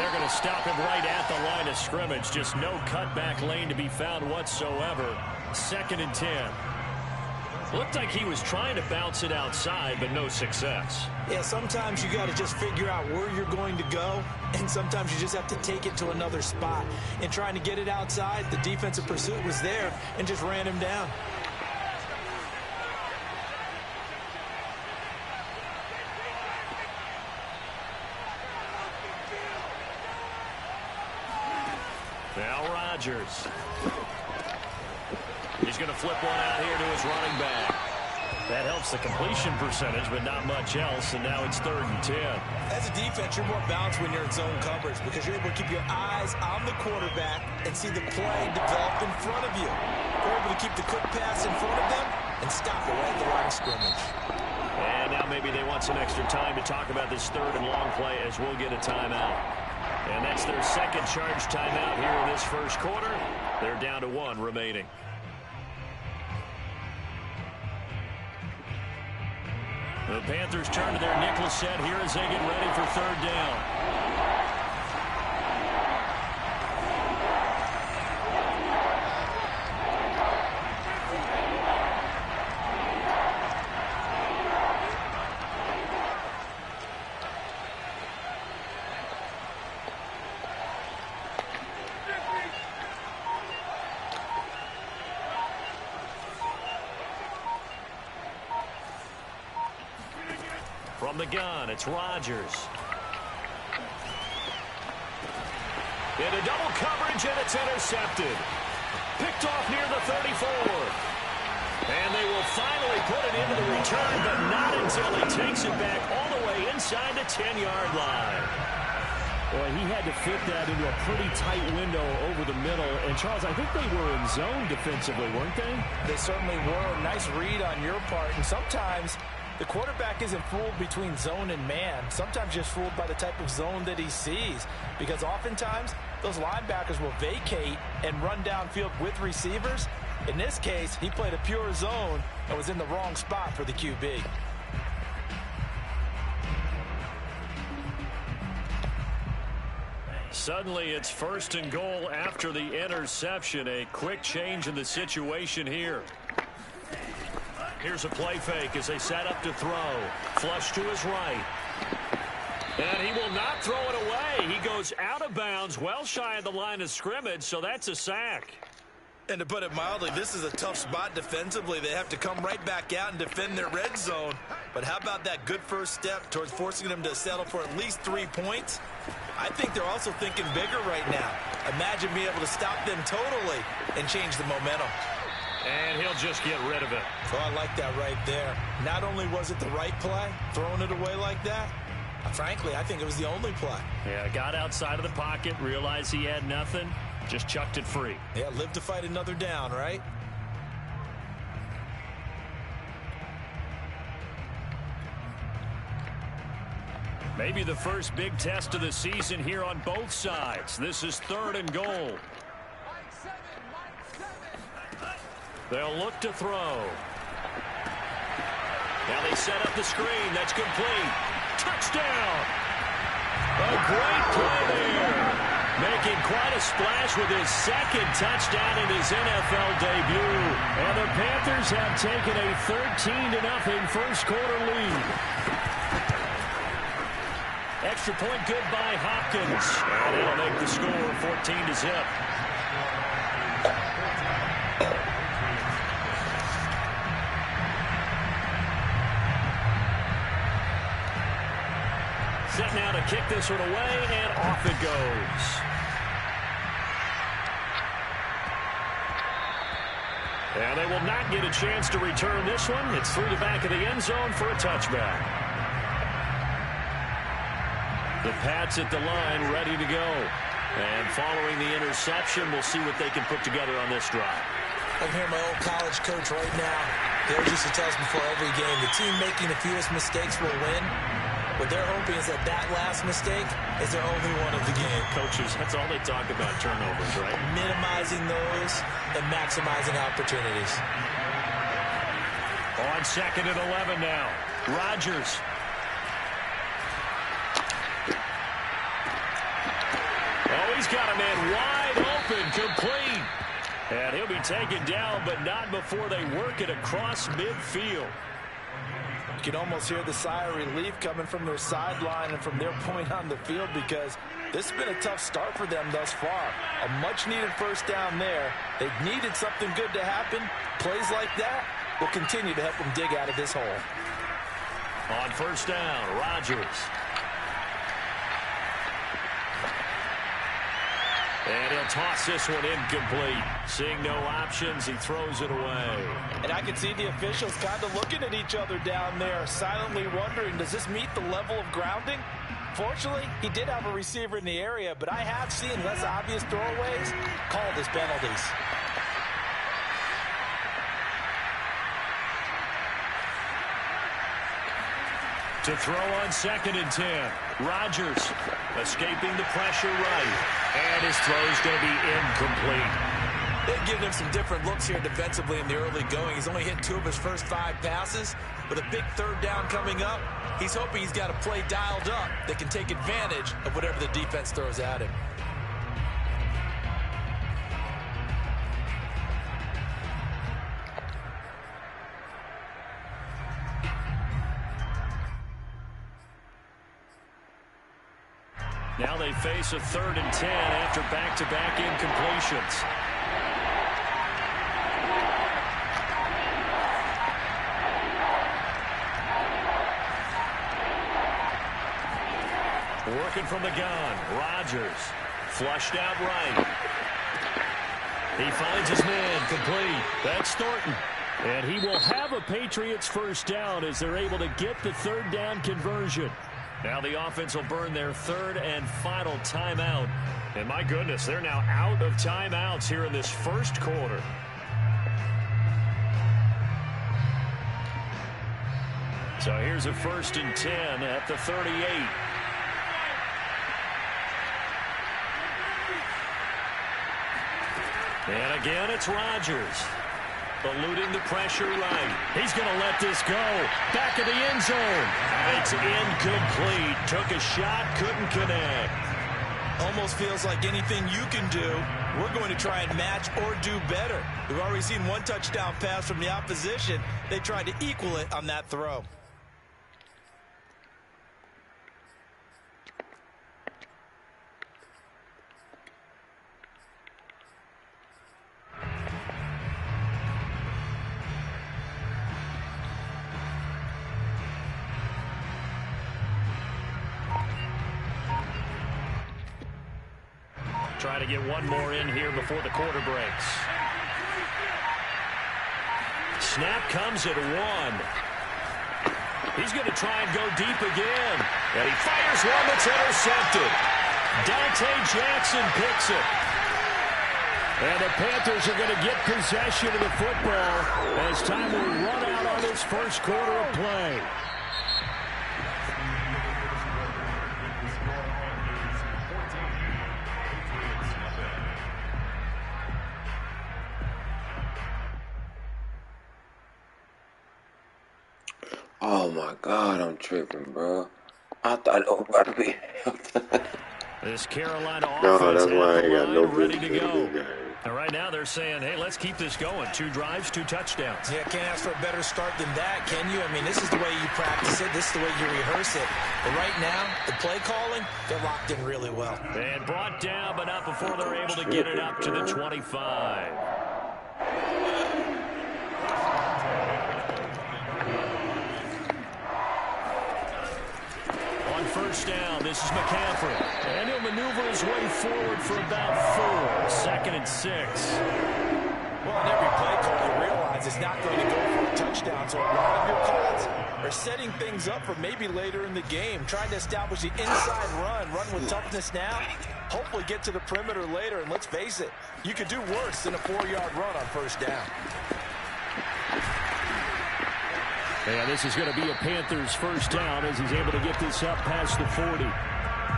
they're going to stop him right at the line of scrimmage. Just no cutback lane to be found whatsoever. 2nd and 10. Looked like he was trying to bounce it outside, but no success. Yeah, sometimes you got to just figure out where you're going to go, and sometimes you just have to take it to another spot. And trying to get it outside, the defensive pursuit was there and just ran him down. Now Rodgers. He's going to flip one out here to his running back. That helps the completion percentage, but not much else, and now it's 3rd and 10. As a defense, you're more balanced when you're in zone coverage because you're able to keep your eyes on the quarterback and see the play develop in front of you. You're able to keep the quick pass in front of them and stop it right at the line of scrimmage. And now maybe they want some extra time to talk about this 3rd and long play as we'll get a timeout. And that's their 2nd charge timeout here in this 1st quarter. They're down to 1 remaining. The Panthers turn to their nickel set here as they get ready for 3rd down. From the gun, it's Rodgers. Into double coverage, and it's intercepted. Picked off near the 34. And they will finally put it into the return, but not until he takes it back all the way inside the 10-yard line. Boy, he had to fit that into a pretty tight window over the middle. And, Charles, I think they were in zone defensively, weren't they? They certainly were. Nice read on your part. And sometimes the quarterback isn't fooled between zone and man. Sometimes just fooled by the type of zone that he sees. Because oftentimes, those linebackers will vacate and run downfield with receivers. In this case, he played a pure zone and was in the wrong spot for the QB. Suddenly, it's 1st and goal after the interception. A quick change in the situation here. Here's a play fake as they set up to throw. Flush to his right. And he will not throw it away. He goes out of bounds, well shy of the line of scrimmage, so that's a sack. And to put it mildly, this is a tough spot defensively. They have to come right back out and defend their red zone. But how about that good first step towards forcing them to settle for at least 3 points? I think they're also thinking bigger right now. Imagine being able to stop them totally and change the momentum. And he'll just get rid of it. Oh, I like that right there. Not only was it the right play, throwing it away like that, frankly, I think it was the only play. Yeah, got outside of the pocket, realized he had nothing, just chucked it free. Yeah, live to fight another down, right? Maybe the first big test of the season here on both sides. This is 3rd and goal. They'll look to throw. Now they set up the screen. That's complete. Touchdown! A great play there. Making quite a splash with his 2nd touchdown in his NFL debut. And the Panthers have taken a 13-0 first quarter lead. Extra point good by Hopkins. And it'll make the score 14-0. Set now to kick this one away, and off it goes. And they will not get a chance to return this one. It's through the back of the end zone for a touchback. The Pats at the line, ready to go. And following the interception, we'll see what they can put together on this drive. I can hear my old college coach right now. He always used to tell us before every game, the team making the fewest mistakes will win. What they're hoping is that that last mistake is their only one of the game. Coaches, that's all they talk about, turnovers, right? Minimizing those and maximizing opportunities. On 2nd and 11 now. Rodgers. He's got a man wide open, complete. And he'll be taken down, but not before they work it across midfield. You can almost hear the sigh of relief coming from their sideline and from their point on the field, because this has been a tough start for them thus far. A much-needed first down there. They needed something good to happen. Plays like that will continue to help them dig out of this hole. On first down, Rodgers. And he'll toss this one incomplete. Seeing no options, he throws it away. And I can see the officials kind of looking at each other down there, silently wondering, does this meet the level of grounding? Fortunately, he did have a receiver in the area, but I have seen less obvious throwaways called as penalties. To throw on 2nd and 10. Rodgers escaping the pressure right. And his throw's going to be incomplete. They've given him some different looks here defensively in the early going. He's only hit 2 of his first 5 passes. With a big third down coming up, he's hoping he's got a play dialed up that can take advantage of whatever the defense throws at him. Now they face a 3rd and 10 after back-to-back incompletions. Working from the gun, Rodgers flushed out right. He finds his man, complete. That's Thornton. And he will have a Patriots first down as they're able to get the 3rd down conversion. Now the offense will burn their 3rd and final timeout. And my goodness, they're now out of timeouts here in this first quarter. So here's a 1st and 10 at the 38. And again, it's Rodgers. Eluding the pressure right. He's going to let this go. Back of the end zone. It's incomplete. Took a shot, couldn't connect. Almost feels like anything you can do, we're going to try and match or do better. We've already seen 1 touchdown pass from the opposition. They tried to equal it on that throw. Try to get one more in here before the quarter breaks. Snap comes at 1. He's going to try and go deep again. And he fires one that's intercepted. Dante Jackson picks it. And the Panthers are going to get possession of the football as time will run out on this first quarter of play. Oh my God, I'm tripping, bro. I thought it was about to be. This Carolina No, offense that's why I ain't got no ready to business in go. this game. And right now they're saying, hey, let's keep this going. 2 drives, 2 touchdowns. Yeah, can't ask for a better start than that, can you? I mean, this is the way you practice it. This is the way you rehearse it. But right now, the play calling, they're locked in really well. And brought down, but not before they're able to get it up to the 25. On first down, this is McCaffrey. And he'll maneuver his way forward for about 4. 2nd and 6. Well, in every play call, you realize it's not going to go for a touchdown. So a lot of your calls are setting things up for maybe later in the game, trying to establish the inside run with toughness now, hopefully get to the perimeter later. And let's face it, you could do worse than a 4-yard run on first down. And this is going to be a Panthers first down as he's able to get this up past the 40.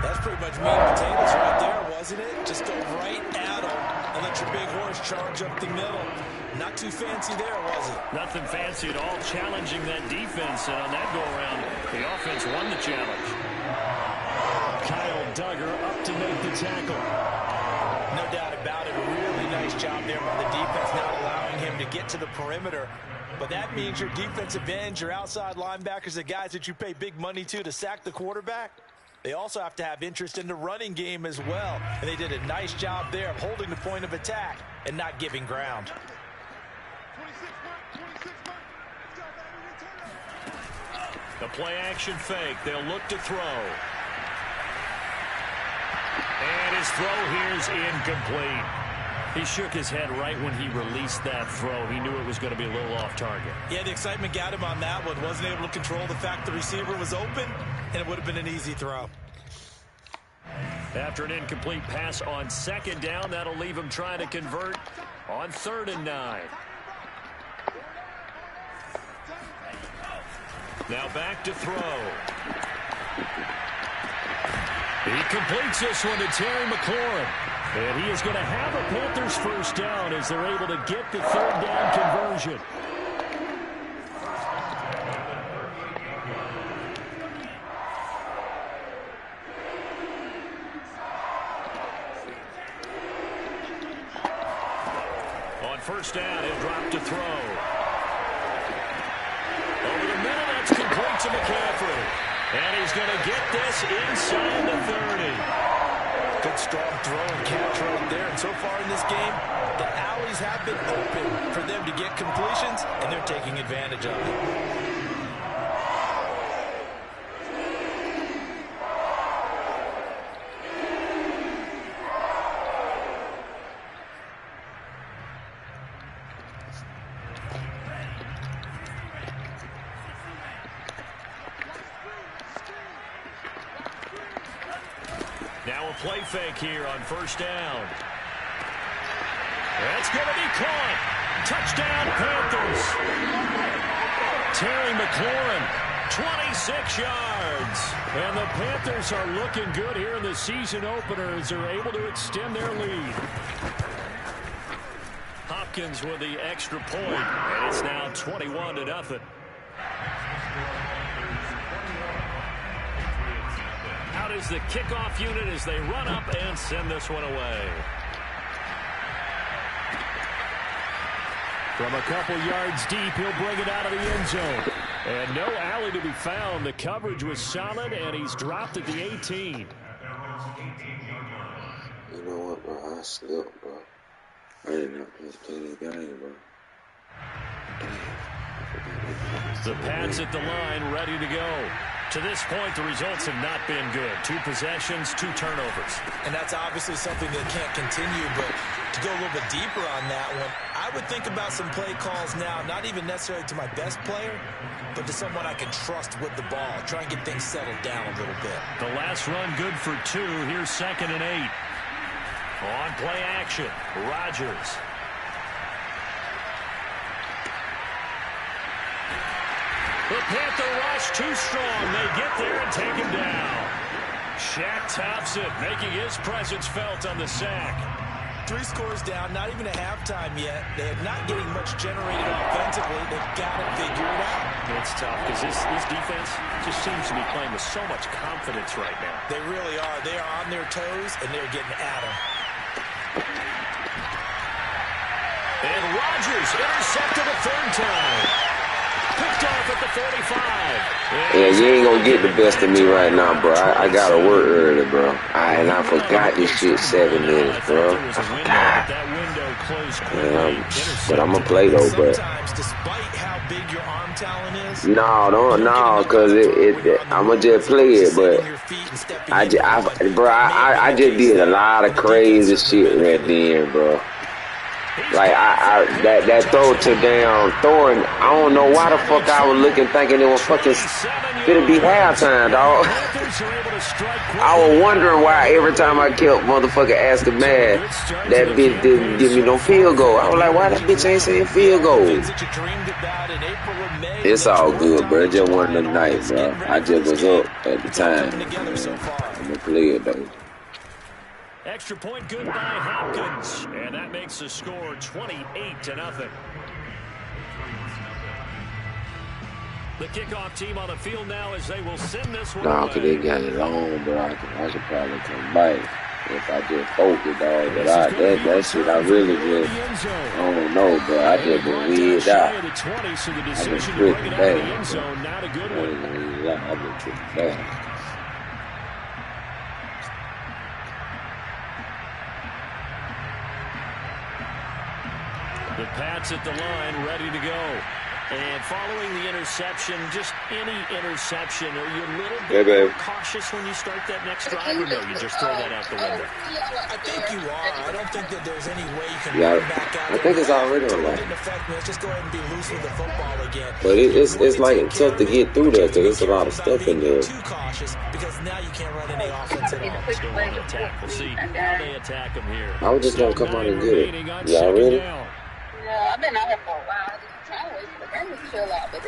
That's pretty much meat and potatoes right there, wasn't it? Just go right at them and let your big horse charge up the middle. Not too fancy there, was it? Nothing fancy at all, challenging that defense. And on that go-around, the offense won the challenge. Kyle Duggar up to make the tackle. No doubt about it. A really nice job there by the defense, not allowing him to get to the perimeter. But that means your defensive ends, your outside linebackers, the guys that you pay big money to sack the quarterback, they also have to have interest in the running game as well. And they did a nice job there of holding the point of attack and not giving ground. The play action fake. They'll look to throw. And his throw here is incomplete. He shook his head right when he released that throw. He knew it was going to be a little off target. Yeah, the excitement got him on that one. Wasn't able to control the fact the receiver was open, and it would have been an easy throw. After an incomplete pass on second down, that'll leave him trying to convert on 3rd and 9. Now back to throw. He completes this one to Terry McLaurin. And he is going to have a Panthers first down as they're able to get the 3rd down conversion. On first down, he'll drop to throw. Over the middle, that's complete to McCaffrey. And he's going to get this inside the 30. Good strong throw and catch right there. And so far in this game, the alleys have been open for them to get completions, and they're taking advantage of it. Now a play fake here on first down. That's going to be caught. Touchdown, Panthers. Terry McLaurin, 26 yards. And the Panthers are looking good here in the season opener as they're able to extend their lead. Hopkins with the extra point, and it's now 21-0. Out is the kickoff unit as they run up and send this one away. From a couple yards deep, he'll bring it out of the end zone. And no alley to be found. The coverage was solid, and he's dropped at the 18. You know what, bro? I slipped, bro. I didn't have to play this game, bro. The Pats at the line, ready to go. To this point, the results have not been good. 2 possessions, 2 turnovers. And that's obviously something that can't continue, but to go a little bit deeper on that one, I would think about some play calls now, not even necessarily to my best player, but to someone I can trust with the ball. Try and get things settled down a little bit. The last run good for 2. Here's 2nd and 8. On play action, Rodgers. The Panther rush too strong. They get there and take him down. Shaq Thompson making his presence felt on the sack. 3 scores down, not even a halftime yet. They are not getting much generated offensively. They've got to figure it out. It's tough because this defense just seems to be playing with so much confidence right now. They really are. They are on their toes, and they're getting at them. And Rodgers intercepted a 3rd time. Picked off at the 45. Yeah, you ain't gonna get the best of me right now, bro. I gotta work early, bro. And I forgot this shit 7 minutes, bro. I forgot. But I'm gonna play though, but Sometimes, despite how big your arm talent is, no, cause I'ma just play it, but I just did a lot of crazy shit right then, bro. Like that throw to down throwing, I don't know why the fuck I was looking thinking it was fucking gonna be halftime, dog. I was wondering why every time I kept motherfucking asking man, that bitch didn't give me no field goal. I was like, why that bitch ain't saying field goal? It's all good, bro. It just wasn't a night, bro. I just was up at the time. I'm gonna play it though. Extra point good by Hopkins, and that makes the score 28-0. The kickoff team on the field now as they will send this one away. Cause they got it long, bro. I could probably come back. if I just focus, dog. But that shit, I really just, I don't know, bro. I just been weird out. I been tripping bad. I been tripping bad. The Pats at the line, ready to go. And following the interception, just any interception, are you a little bit more cautious when you start that next drive, or no, you just throw that out the window? I think you are. I don't think that there's any way you can run back out. I think it's already on line. Let's just go ahead and be loose with the football again. But it's like tough to get through there because there's a lot of stuff in there. Too cautious because now you can't run any offense at all. Still want to attack. We'll see how they attack him here. I was just going to come out and get it. Y'all ready? Yeah, I've been out here for a while. I'm trying to wait for the game to chill out, but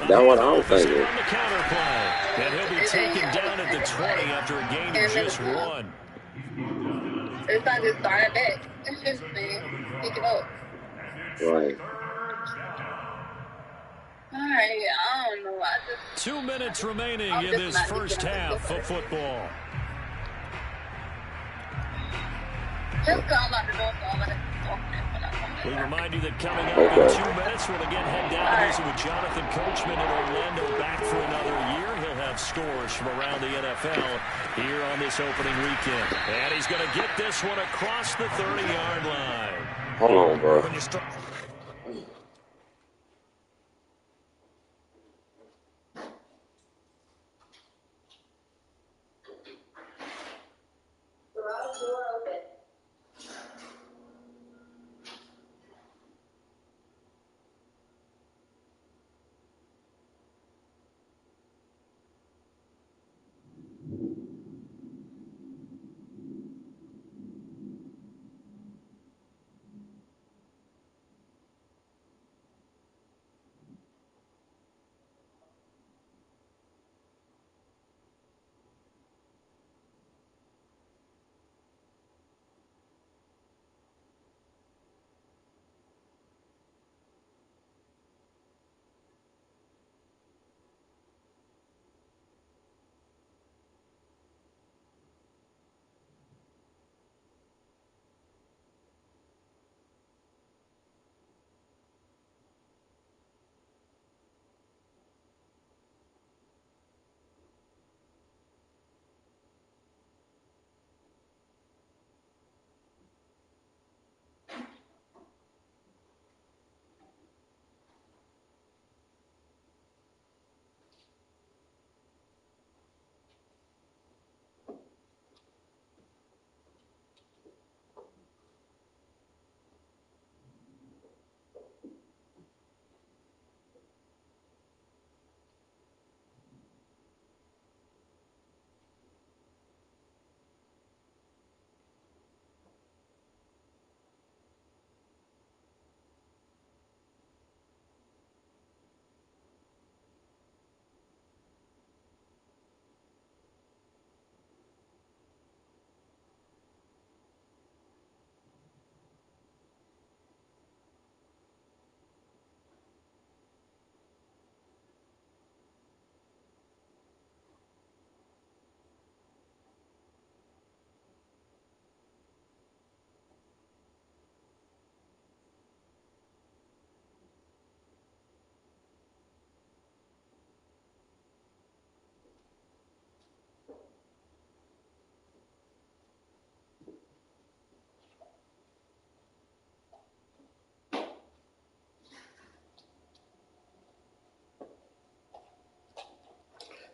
that's what I was thinking. On the counter play, and he'll be taken down at the 20 after a gain of just 1. It's not just starting back. It's just been picking up. Right. Alright, I don't know. 2 minutes remaining in this first half of football. Just come out the door, so I'm going to we remind you that coming up in 2 minutes, we'll again head down to visit with Jonathan Coachman in Orlando, back for another year. He'll have scores from around the NFL here on this opening weekend. And he's going to get this one across the 30-yard line. Hold on, bro.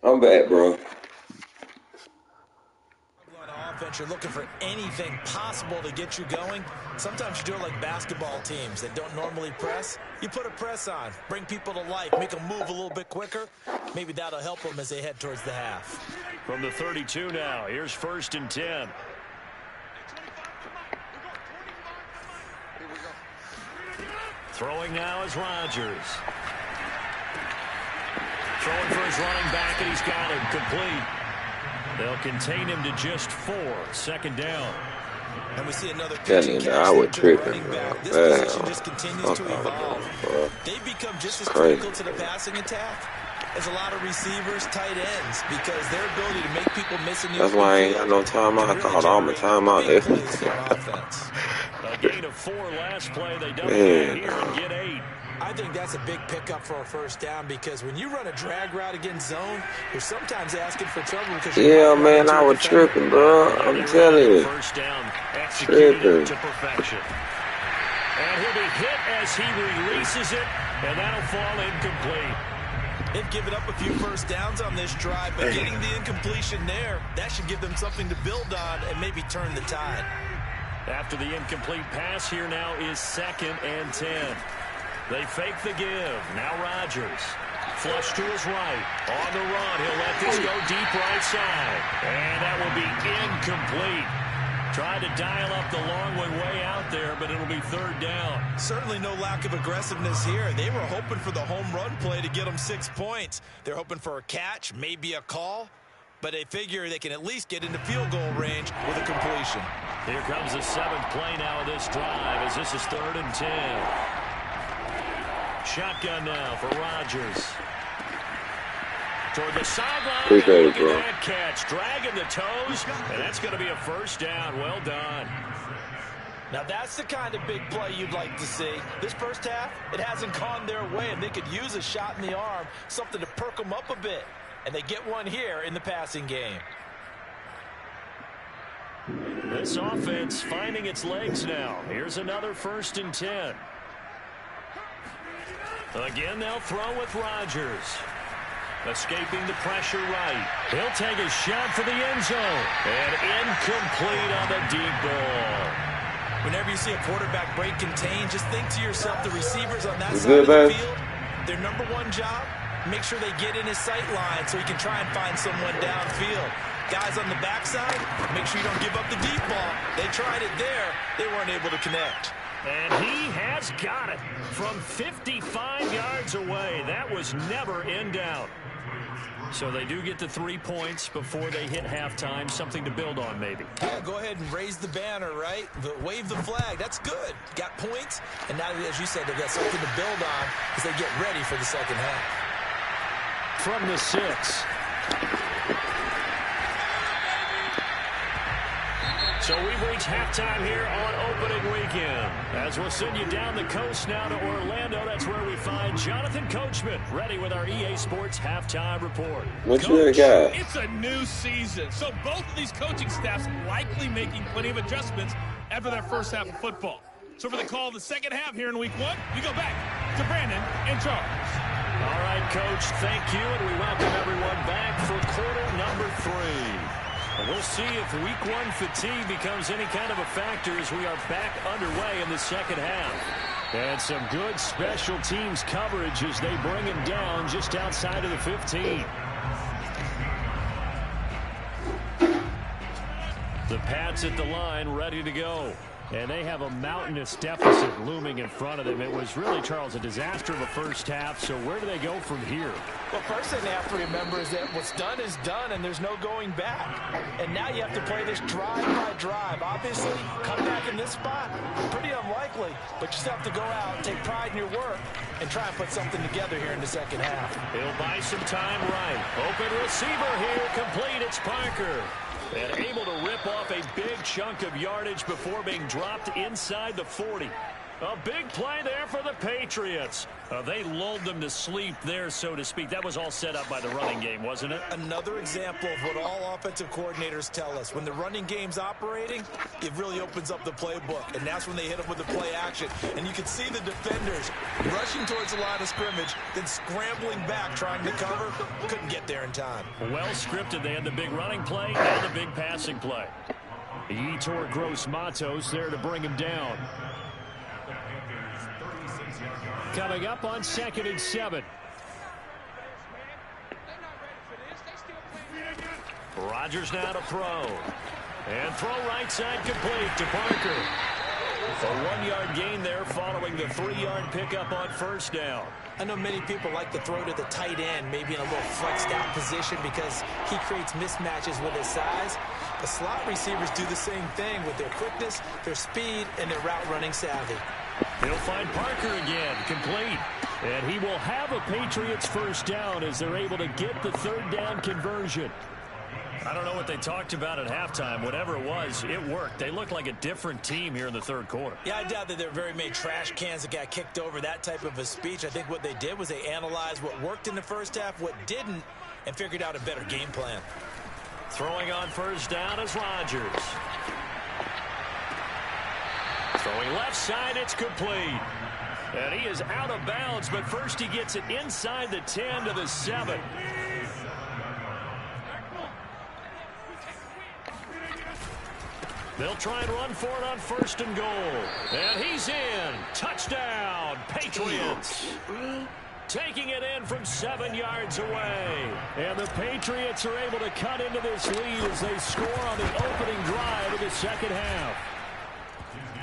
I'm back, bro. Offense, you're looking for anything possible to get you going. Sometimes you do it like basketball teams that don't normally press. You put a press on, bring people to life, make them move a little bit quicker. Maybe that'll help them as they head towards the half. From the 32 now, here's 1st and 10. Throwing now is Rodgers. Throwing for his running back, and he's got him complete. They'll contain him to just 4. 2nd down. And we see another I would trip him, bro. This position just continues to evolve. They become just as critical to the passing attack is a lot of receivers, tight ends, because their ability to make people miss in the That's why I ain't got no timeout. I called all my timeout. A gain of 4 last play. They double down here and get 8. I think that's a big pickup for a first down because when you run a drag route against zone, you're sometimes asking for trouble because man, I was tripping, bro. I'm telling you. First down, executed to perfection. And he'll be hit as he releases it, and that'll fall incomplete. They've given up a few first downs on this drive, but getting the incompletion there, that should give them something to build on and maybe turn the tide. After the incomplete pass, here now is 2nd and 10. They fake the give. Now Rodgers. Flush to his right. On the run. He'll let this go deep right side. And that will be incomplete. Tried to dial up the long one way out there, but it'll be 3rd down. Certainly no lack of aggressiveness here. They were hoping for the home run play to get them 6 points. They're hoping for a catch, maybe a call, but they figure they can at least get into field goal range with a completion. Here comes the 7th play now of this drive as this is 3rd and 10. Shotgun now for Rodgers. Toward the sideline. Look at that catch. Dragging the toes, and that's going to be a first down. Well done. Now that's the kind of big play you'd like to see. This first half, it hasn't gone their way, and they could use a shot in the arm, something to perk them up a bit. And they get one here in the passing game. This offense finding its legs now. Here's another 1st and 10. Again, they'll throw with Rodgers. Escaping the pressure right. He'll take a shot for the end zone. And incomplete on the deep ball. Whenever you see a quarterback break contain, just think to yourself, the receivers on that side of the field, their number one job, make sure they get in his sight line so he can try and find someone downfield. Guys on the backside, make sure you don't give up the deep ball. They tried it there. They weren't able to connect. And he has got it from 55 yards away. That was never in doubt. So they do get the 3 points before they hit halftime. Something to build on, maybe. Yeah, go ahead and raise the banner, right? Wave the flag. That's good. Got points. And now, as you said, they've got something to build on as they get ready for the second half. From the 6. So we've reached halftime here on opening weekend. As we'll send you down the coast now to Orlando, that's where we find Jonathan Coachman, ready with our EA Sports halftime report. What you got? It's a new season, so both of these coaching staffs likely making plenty of adjustments after that first half of football. So for the call of the second half here in week 1, we go back to Brandon and Charles. All right, Coach, thank you, and we welcome everyone back for quarter number 3. We'll see if week 1 fatigue becomes any kind of a factor as we are back underway in the second half. And some good special teams coverage as they bring him down just outside of the 15. The Pats at the line ready to go. And they have a mountainous deficit looming in front of them. It was really, Charles, a disaster of a first half. So where do they go from here? Well, first thing they have to remember is that what's done is done, and there's no going back. And now you have to play this drive by drive. Obviously, come back in this spot, pretty unlikely. But you still have to go out and take pride in your work and try and put something together here in the second half. He'll buy some time right. Open receiver here, complete. It's Parker. And able to rip off a big chunk of yardage before being dropped inside the 40. A big play there for the Patriots. They lulled them to sleep there, so to speak. That was all set up by the running game, wasn't it? Another example of what all offensive coordinators tell us. When the running game's operating, it really opens up the playbook. And that's when they hit them with the play action. And you can see the defenders rushing towards the line of scrimmage, then scrambling back, trying to cover. Couldn't get there in time. Well scripted. They had the big running play and the big passing play. Yetur Gross-Matos there to bring him down. Coming up on 2nd and 7. Rodgers now to throw. And throw right side complete to Parker. A 1-yard gain there following the 3-yard pickup on first down. I know many people like to throw to the tight end, maybe in a little flexed out position because he creates mismatches with his size. The slot receivers do the same thing with their quickness, their speed, and their route running savvy. He'll find Parker again, complete. And he will have a Patriots first down as they're able to get the third down conversion. I don't know what they talked about at halftime. Whatever it was, it worked. They look like a different team here in the third quarter. Yeah, I doubt that there are very many trash cans that got kicked over, that type of a speech. I think what they did was they analyzed what worked in the first half, what didn't, and figured out a better game plan. Throwing on first down is Rodgers. Throwing left side, it's complete. And he is out of bounds, but first he gets it inside the 10 to the 7. They'll try and run for it on first and goal. And he's in. Touchdown, Patriots. Taking it in from 7 yards away. And the Patriots are able to cut into this lead as they score on the opening drive of the second half.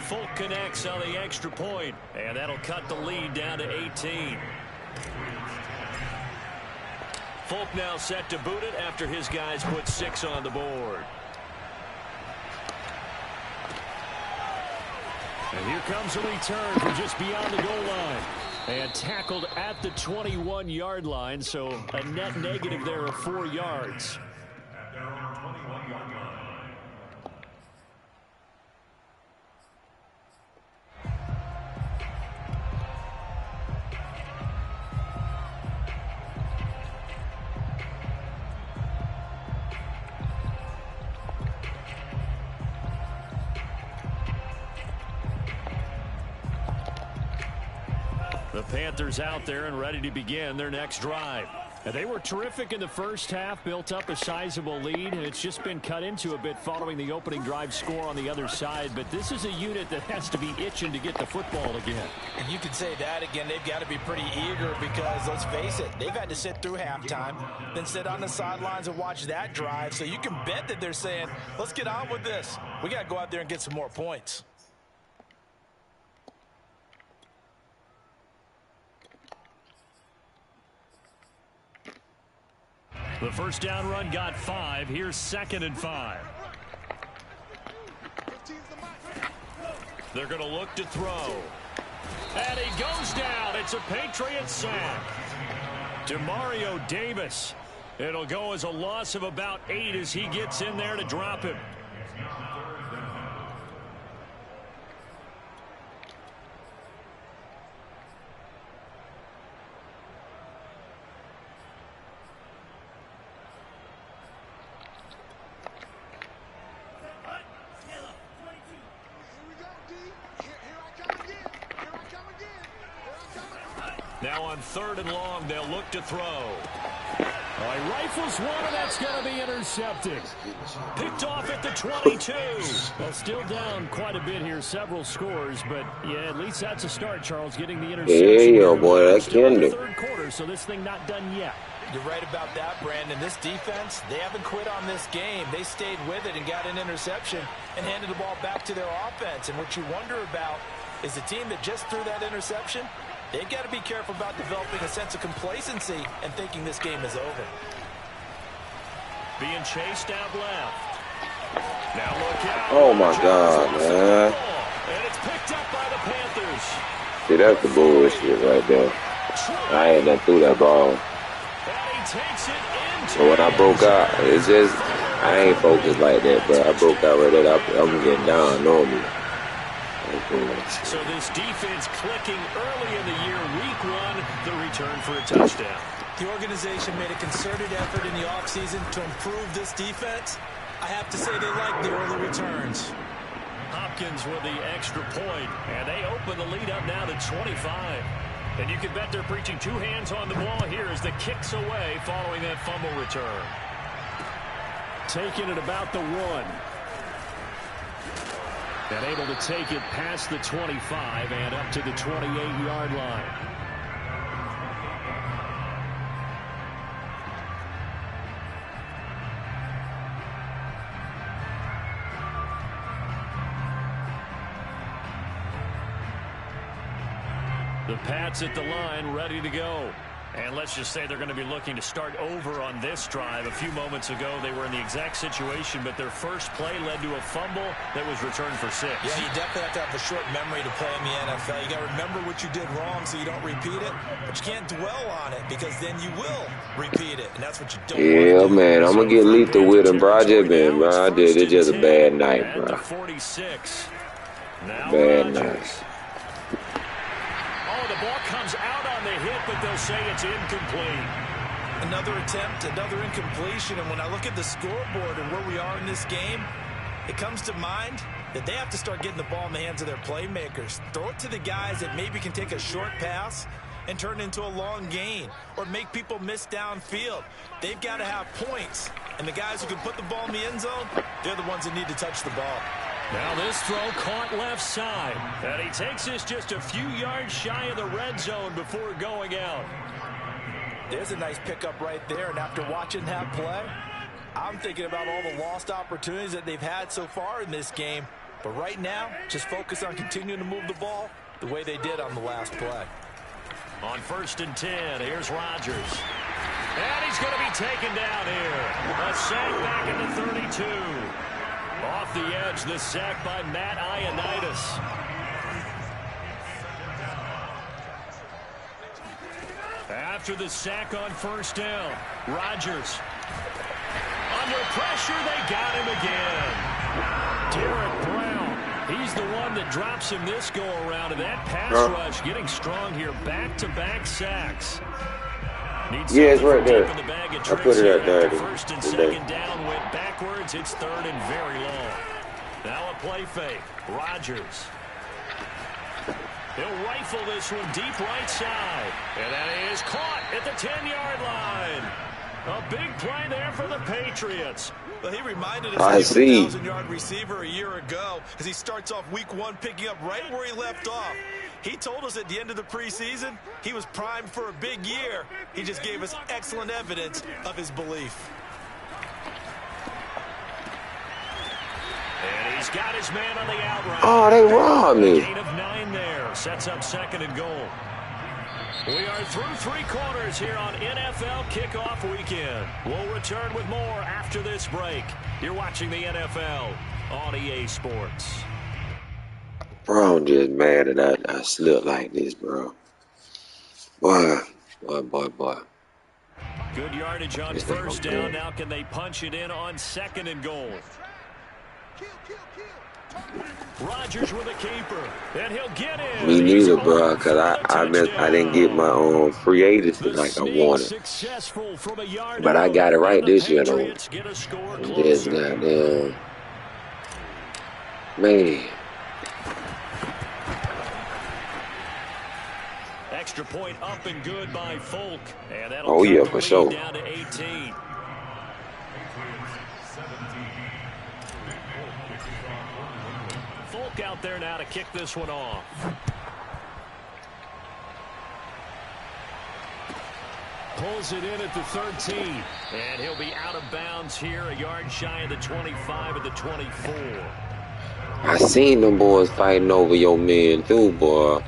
Folk connects on the extra point, and that'll cut the lead down to 18. Folk now set to boot it after his guys put 6 on the board. And here comes a return from just beyond the goal line. And tackled at the 21-yard line, so a net negative there of 4 yards. The Panthers out there and ready to begin their next drive. And they were terrific in the first half, built up a sizable lead, and it's just been cut into a bit following the opening drive score on the other side. But this is a unit that has to be itching to get the football again. And you could say that again. They've got to be pretty eager because, let's face it, they've had to sit through halftime, then sit on the sidelines and watch that drive. So you can bet that they're saying, let's get on with this. We got to go out there and get some more points. The first down run got 5. Here's 2nd and 5. They're going to look to throw. And he goes down. It's a Patriot sack. Demario Davis. It'll go as a loss of about 8 as he gets in there to drop him. Now on 3rd and long, they'll look to throw. He rifles one, and that's going to be intercepted. Picked off at the 22. Well, still down quite a bit here, several scores, but yeah, at least that's a start, Charles, getting the interception. Hey, yo, boy, that can do. Third quarter, so this thing not done yet. You're right about that, Brandon. This defense, they haven't quit on this game. They stayed with it and got an interception and handed the ball back to their offense. And what you wonder about is the team that just threw that interception, they've got to be careful about developing a sense of complacency and thinking this game is over. Being chased out left. Now look out. Oh, my God, man. And it's picked up by the Panthers. See, that's the bullshit right there. I ain't done threw that ball. And he takes it into. So when I broke out, it's just, I ain't focused like that, but I broke out right there. I'm getting down normally. So this defense clicking early in the year, week 1, the return for a touchdown. The organization made a concerted effort in the offseason to improve this defense. I have to say they like the early returns. Hopkins with the extra point, and they open the lead up now to 25. And you can bet they're preaching 2 hands on the ball here as the kick's away following that fumble return. Taking it about the 1. And able to take it past the 25 and up to the 28-yard line. The Pats at the line, ready to go. And let's just say they're going to be looking to start over on this drive. A few moments ago, they were in the exact situation, but their first play led to a fumble that was returned for 6. Yeah, you definitely have to have a short memory to play in the NFL. You got to remember what you did wrong so you don't repeat it, but you can't dwell on it because then you will repeat it, and that's what you don't want to do. Yeah, man, I'm going to get lethal with him, bro. I just been, bro. It's just a bad night, bro. 46. Bad night. Oh, the ball comes out on the hit, but they'll say it's incomplete. Another attempt, another incompletion, and when I look at the scoreboard and where we are in this game, it comes to mind that they have to start getting the ball in the hands of their playmakers. Throw it to the guys that maybe can take a short pass and turn it into a long gain or make people miss downfield. They've got to have points, and the guys who can put the ball in the end zone, they're the ones that need to touch the ball. Now this throw caught left side, and he takes this just a few yards shy of the red zone before going out. There's a nice pickup right there, and after watching that play, I'm thinking about all the lost opportunities that they've had so far in this game. But right now, just focus on continuing to move the ball the way they did on the last play. On 1st and 10, here's Rodgers. And he's going to be taken down here. A sack back at the 32. Off the edge, the sack by Matt Ioannidis. After the sack on 1st down, Rodgers. Under pressure, they got him again. Derek Brown, he's the one that drops him this go-around, and that pass rush getting strong here. Back-to-back sacks. Yeah, it's right there. The bag I put it right there. 1st and 2nd down went backwards. It's 3rd and very long. Now a play fake. Rodgers. He'll rifle this one deep right side. And that is caught at the 10-yard line. A big play there for the Patriots. Well, he reminded us of a 1,000-yard receiver a year ago as he starts off week 1 picking up right where he left off. He told us at the end of the preseason he was primed for a big year. He just gave us excellent evidence of his belief. And he's got his man on the out route. Oh, they robbed me. Gain of 9 there. Sets up 2nd and goal. We are through 3 quarters here on NFL Kickoff Weekend. We'll return with more after this break. You're watching the NFL on EA Sports. Bro, I'm just mad that I slipped like this, bro. Boy. Good yardage on 1st down. Now can they punch it in on 2nd and goal? Rodgers with a keeper, and he'll get in. Me neither, bro, because I didn't get my free agency like I wanted. But I got it right this year, though. This goddamn man. Extra point up and good by Folk, and that'll oh yeah, for sure. Down to 18. Folk out there now to kick this one off. Pulls it in at the 13, and he'll be out of bounds here, a yard shy of the 25 at the 24. I seen them boys fighting over your man too, boy.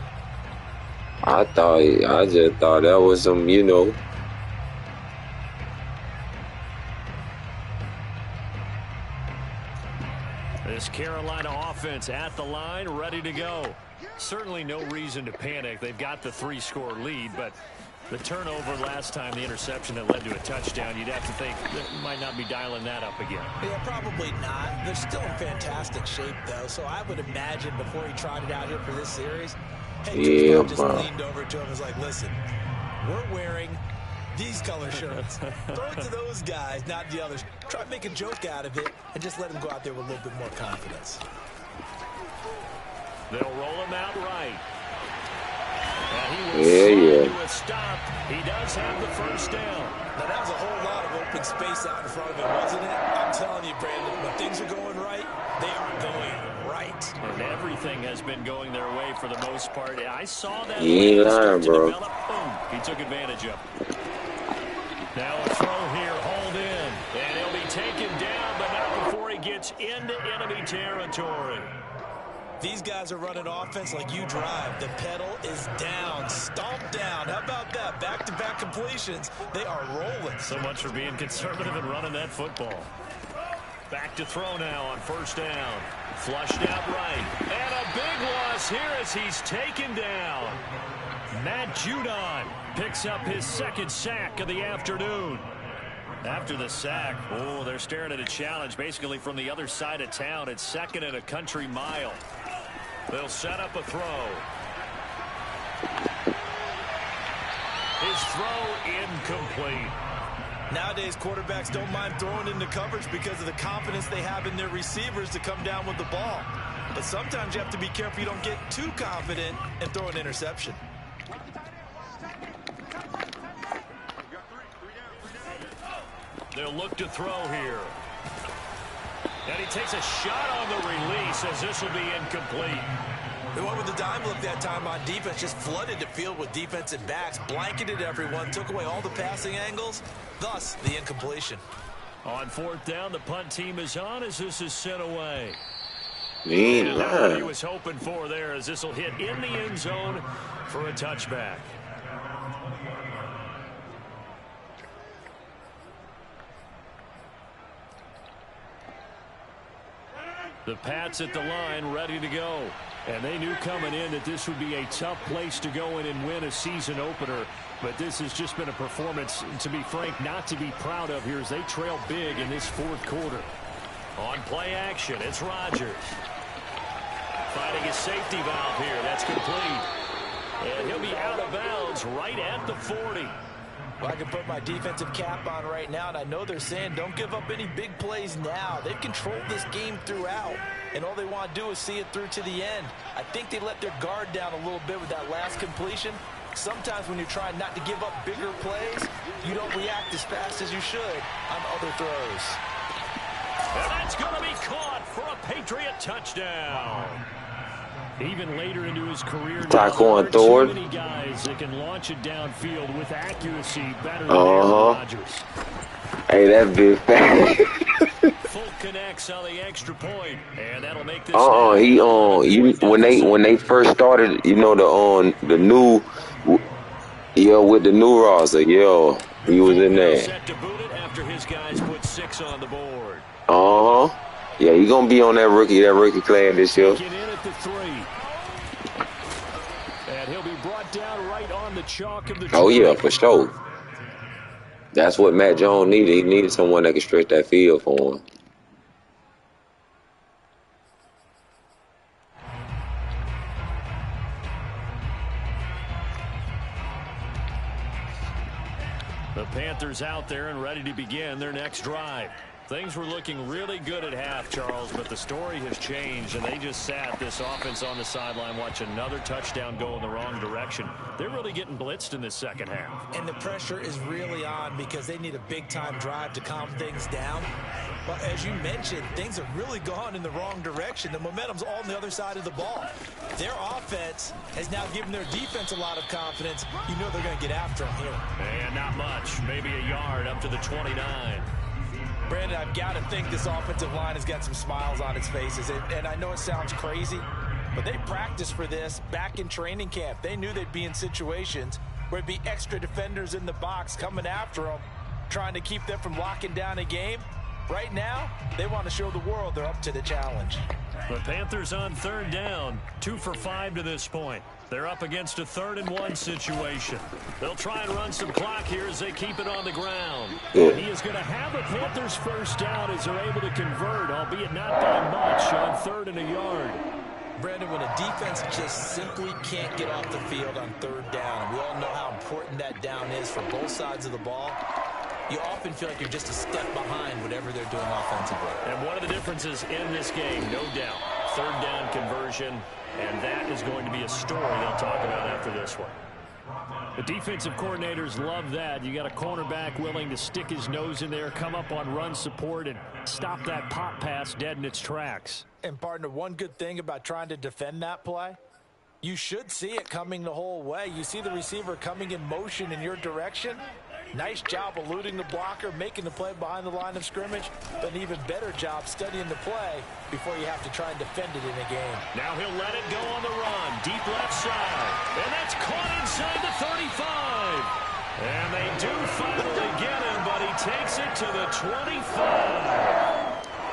I just thought that was some, you know. This Carolina offense at the line, ready to go. Certainly no reason to panic. They've got the 3-score lead, but the turnover last time, the interception that led to a touchdown, you'd have to think that might not be dialing that up again. Yeah, probably not. They're still in fantastic shape, though, so I would imagine before he tried it out here for this series, yeah, just leaned over to him and was like, listen, we're wearing these color shirts. Throw it to those guys, not the others. Try to make a joke out of it and just let them go out there with a little bit more confidence. They'll roll him out right. Yeah. To a stop. He does have the 1st down. Now, that was a whole lot of open space out in front of him, wasn't it? I'm telling you, Brandon, when things are going right, they are going right. And everything has been going their way for the most part. I saw that. He ain't lying, bro. Boom. He took advantage of it. Now a throw here, hauled in. And he'll be taken down, but not before he gets into enemy territory. these guys are running offense like you drive. The pedal is down, stomped down. How about that? Back-to-back completions. They are rolling. So much for being conservative and running that football. Back to throw now on first down. Flushed out right. And a big loss here as he's taken down. Matt Judon picks up his second sack of the afternoon. After the sack, oh, they're staring at a challenge basically from the other side of town. It's second and a country mile. They'll set up a throw. His throw incomplete. Nowadays, quarterbacks don't mind throwing into coverage because of the confidence they have in their receivers to come down with the ball. But sometimes you have to be careful you don't get too confident and throw an interception. They'll look to throw here. And he takes a shot on the release as this will be incomplete. They went with the dime look that time on defense, just flooded the field with defensive backs, blanketed everyone, took away all the passing angles, thus the incompletion. On fourth down, the punt team is on as this is sent away. Man, what he was hoping for there as this will hit in the end zone for a touchback. The Pats at the line ready to go. And they knew coming in that this would be a tough place to go in and win a season opener. But this has just been a performance, to be frank, not to be proud of here as they trail big in this fourth quarter. On play action, it's Rodgers. Finding his safety valve here. That's complete. And he'll be out of bounds right at the 40. Well, I can put my defensive cap on right now, and I know they're saying don't give up any big plays now. They've controlled this game throughout, and all they want to do is see it through to the end. I think they let their guard down a little bit with that last completion. Sometimes when you're trying not to give up bigger plays, you don't react as fast as you should on other throws. And that's going to be caught for a Patriot touchdown. Even later into his career, there are too many guys that can launch it downfield with accuracy better than Aaron Rodgers. Hey, that's big fast. Full connects on the extra point, and that'll make this. When they first started, you know, the new, with the new roster, he was in there. Set to boot it after his guys put 6 on the board. Yeah, he's gonna be on that rookie class this year. Get in at the 3. And he'll be brought down right on the chalk of the. Oh yeah, for sure. That's what Matt Jones needed. He needed someone that could stretch that field for him. The Panthers out there and ready to begin their next drive. Things were looking really good at half, Charles, but the story has changed, and they just sat this offense on the sideline, watch another touchdown go in the wrong direction. They're really getting blitzed in this second half. And the pressure is really on because they need a big-time drive to calm things down. But as you mentioned, things have really gone in the wrong direction. The momentum's all on the other side of the ball. Their offense has now given their defense a lot of confidence. You know they're going to get after them here. And not much, maybe a yard up to the 29. Brandon, I've got to think this offensive line has got some smiles on its faces. And I know it sounds crazy, but they practiced for this back in training camp. They knew they'd be in situations where it'd be extra defenders in the box coming after them, trying to keep them from locking down a game. Right now, they want to show the world they're up to the challenge. The Panthers on third down, 2 for 5 to this point. They're up against a 3rd and 1 situation. They'll try and run some clock here as they keep it on the ground. And he is going to have a Panthers first down as they're able to convert, albeit not by much, on 3rd and a yard. Brandon, when a defense just simply can't get off the field on 3rd down, we all know how important that down is for both sides of the ball, you often feel like you're just a step behind whatever they're doing offensively. And one of the differences in this game, no doubt, 3rd down conversion, and that is going to be a story they'll talk about after this one. The defensive coordinators love that. You got a cornerback willing to stick his nose in there, come up on run support, and stop that pop pass dead in its tracks. And, partner, one good thing about trying to defend that play, you should see it coming the whole way. You see the receiver coming in motion in your direction. Nice job eluding the blocker, making the play behind the line of scrimmage, but an even better job studying the play before you have to try and defend it in a game. Now he'll let it go on the run, deep left side. And that's caught inside the 35. And they do finally get him, but he takes it to the 25.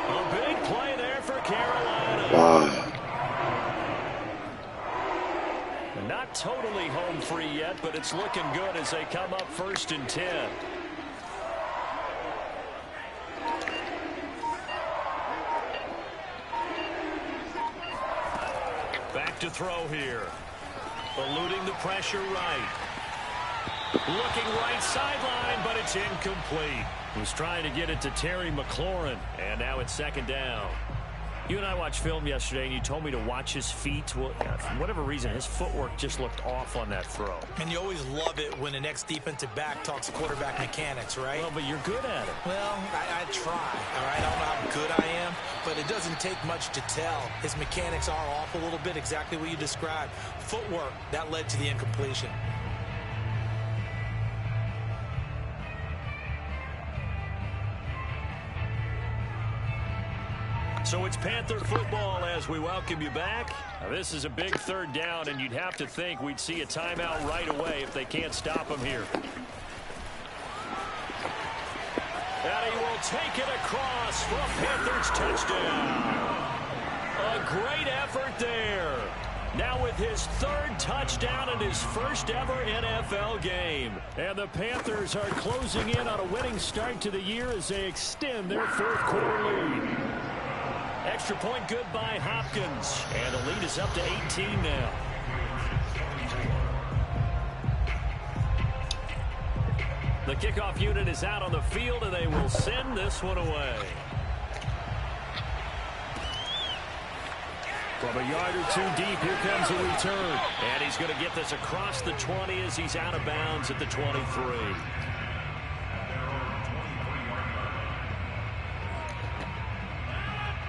A big play there for Carolina. Not totally home free yet, but it's looking good as they come up 1st and 10. Back to throw here. Eluding the pressure right. Looking right sideline, but it's incomplete. He's trying to get it to Terry McLaurin, and now it's 2nd down. You and I watched film yesterday, and you told me to watch his feet. Well, for whatever reason, his footwork just looked off on that throw. And you always love it when the next defensive back talks quarterback mechanics, right? Well, but you're good at it. Well, I try, all right? I don't know how good I am, but it doesn't take much to tell. His mechanics are off a little bit, exactly what you described. Footwork, that led to the incompletion. So it's Panther football as we welcome you back. Now, this is a big 3rd down, and you'd have to think we'd see a timeout right away if they can't stop him here. And he will take it across for a Panthers touchdown. A great effort there. Now with his 3rd touchdown in his 1st ever NFL game. And the Panthers are closing in on a winning start to the year as they extend their 4th quarter lead. Extra point good by Hopkins. And the lead is up to 18 now. The kickoff unit is out on the field, and they will send this one away. From a yard or 2 deep, here comes a return. And he's going to get this across the 20 as he's out of bounds at the 23.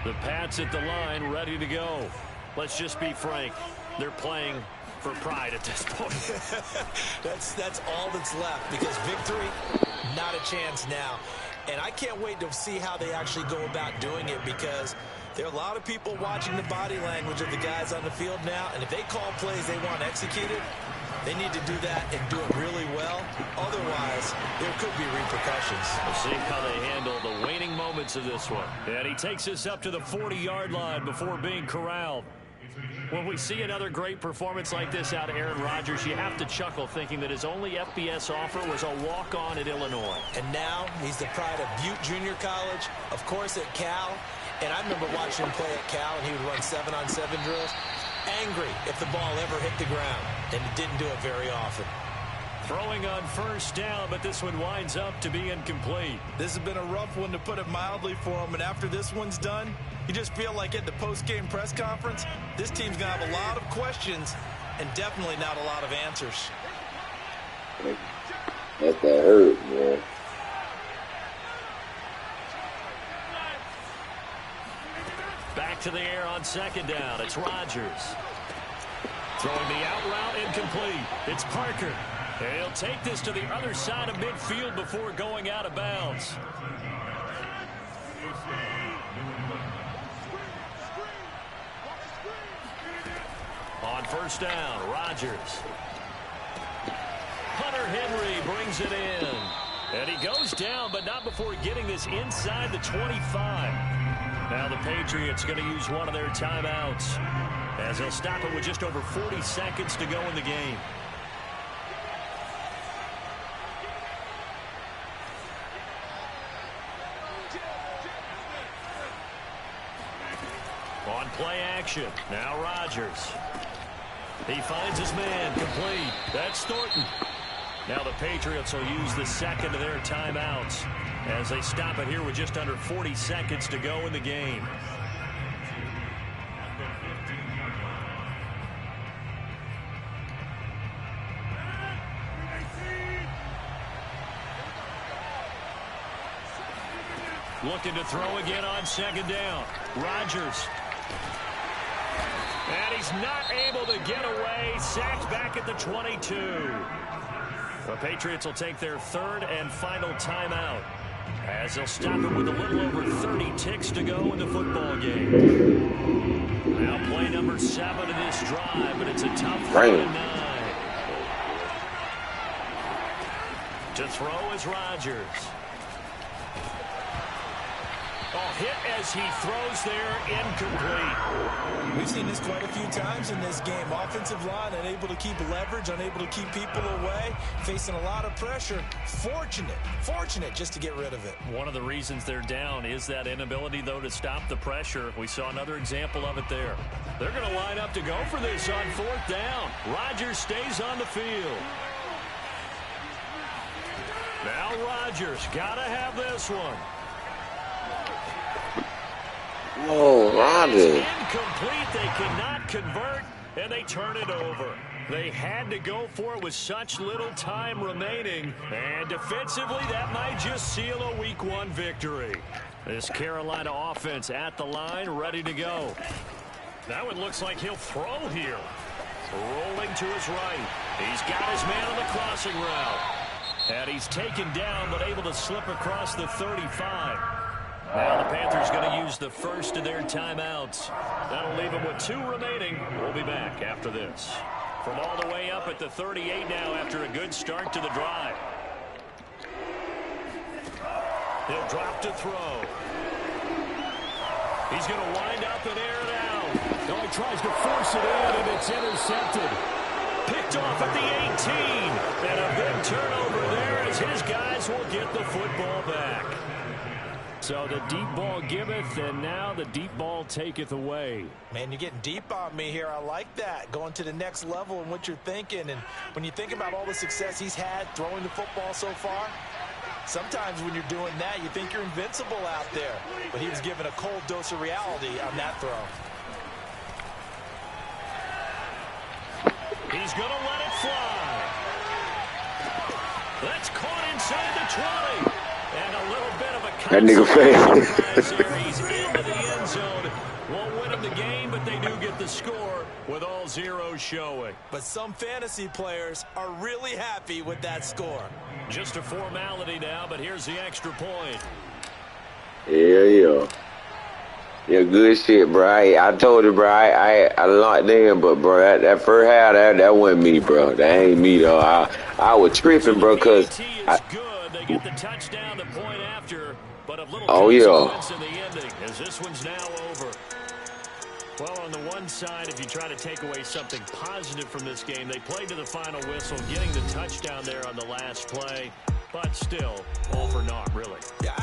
The Pats at the line, ready to go. Let's just be frank. They're playing for pride at this point. That's all that's left, because victory, not a chance now. And I can't wait to see how they actually go about doing it, because there are a lot of people watching the body language of the guys on the field now, and if they call plays they want executed, they need to do that and do it really well. Otherwise, there could be repercussions. We'll see how they handle the waning moments of this one. And he takes us up to the 40-yard line before being corralled. When we see another great performance like this out of Aaron Rodgers, you have to chuckle thinking that his only FBS offer was a walk-on at Illinois. And now he's the pride of Butte Junior College, of course at Cal. And I remember watching him play at Cal, and he would run 7-on-7 drills. Angry if the ball ever hit the ground, and it didn't do it very often. Throwing on 1st down, but this one winds up to be incomplete. This has been a rough one, to put it mildly, for him, and after this one's done, you just feel like at the post-game press conference, this team's going to have a lot of questions and definitely not a lot of answers. That hurt, man. Back to the air on 2nd down. It's Rodgers. Throwing the out route, incomplete. It's Parker. And he'll take this to the other side of midfield before going out of bounds. On 1st down, Rodgers. Hunter Henry brings it in. And he goes down, but not before getting this inside the 25. Now the Patriots going to use one of their timeouts, as they'll stop it with just over 40 seconds to go in the game. On play action, now Rodgers. He finds his man, complete. That's Thornton. Now the Patriots will use the 2nd of their timeouts, as they stop it here with just under 40 seconds to go in the game. Looking to throw again on 2nd down. Rodgers. And he's not able to get away. Sacked back at the 22. The Patriots will take their third and final timeout, as they'll stop it with a little over 30 ticks to go in the football game. Now play number 7 in this drive, but it's a tough 3rd and 9. To throw is Rodgers. Hit as he throws there, incomplete. We've seen this quite a few times in this game. Offensive line unable to keep leverage, unable to keep people away, facing a lot of pressure. Fortunate just to get rid of it. One of the reasons they're down is that inability, though, to stop the pressure. We saw another example of it there. They're going to line up to go for this on 4th down. Rodgers stays on the field. Now Rodgers got to have this one. Oh, Rodgers. Incomplete. They cannot convert, and they turn it over. They had to go for it with such little time remaining, and defensively, that might just seal a Week 1 victory. This Carolina offense at the line, ready to go. That one looks like he'll throw here. Rolling to his right. He's got his man on the crossing route. And he's taken down, but able to slip across the 35. Now the Panthers going to use the first of their timeouts. That'll leave them with 2 remaining. We'll be back after this. From all the way up at the 38 now after a good start to the drive. He'll drop to throw. He's going to wind up and air it out. No, he tries to force it in, and it's intercepted. Picked off at the 18. And a big turnover there as his guys will get the football back. So the deep ball giveth, and now the deep ball taketh away. Man, you're getting deep on me here. I like that. Going to the next level in what you're thinking. And when you think about all the success he's had throwing the football so far, sometimes when you're doing that, you think you're invincible out there. But he was given a cold dose of reality on that throw. He's going to let it fly. That's caught inside the 20. And a little bit of a that nigga face. He's into the end zone. Won't win him the game, but they do get the score with all zeros showing. But some fantasy players are really happy with that score. Just a formality now, but here's the extra point. Yeah. Yeah, good shit, bro. I told you, bro. I locked in, but bro, that first half, that wasn't me, bro. That ain't me, though. I was tripping, bro, cause they get the touchdown, the point after, but a little consequence in the ending as this one's now over. Well, on the one side, if you try to take away something positive from this game, they played to the final whistle, getting the touchdown there on the last play, but still, all for naught, really. Yeah,